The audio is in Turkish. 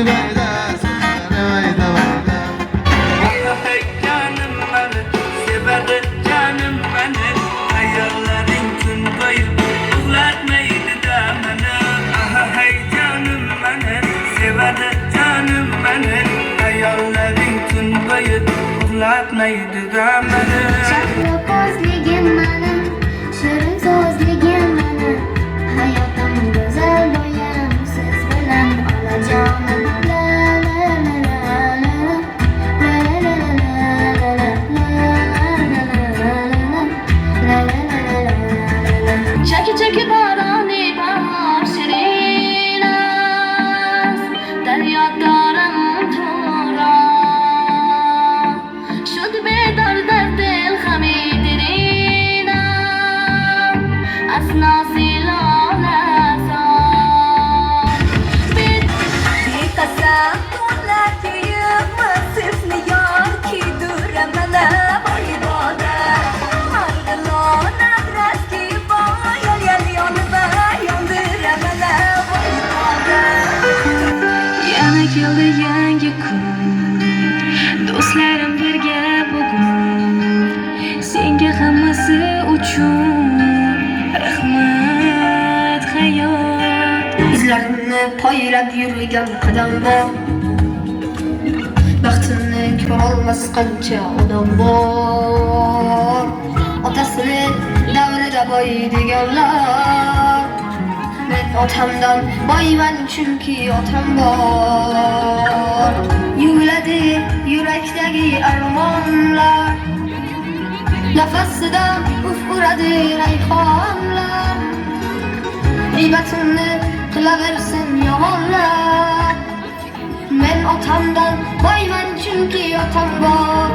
bayda bayda bayda. Hey canım beni, sevedi canım beni. Hayallerin gün boyu uğratmaydı da beni. Hey canım beni, sevedi canım beni. Hayallerin gün boyu uğratmaydı da beni. Şaklı gözligim benim, şirin sözligim benim. Hayatım güzel boyam, siz bilen olacağım. La la la la la la la la la la la la. Çeki çeki barani bahar şirin az, deryadarım tura. Şud bedar dil hamidrina, asna silala sa. قسم دولت مسیفنی یار کی دوره منه بای باده مرگلان ادرس کی باید یلیان بیان دوره منه بای باده Yana keldi yangi kun, do'stlarim birga bugun. Senga hammasi uchun rahmat hayot. İzlerini poylab yürüyen qadam bor Baxtini ko'rolmas qancha odam bor Otasini davrida boy deganlar Men otamdan boyman chunki otam bor Yuviladi yurakdagi armonlar Nafasida uf uradi rayhonlar G'iybatimni qilaversin yomonlar Men otamdan boyman chunki otam bor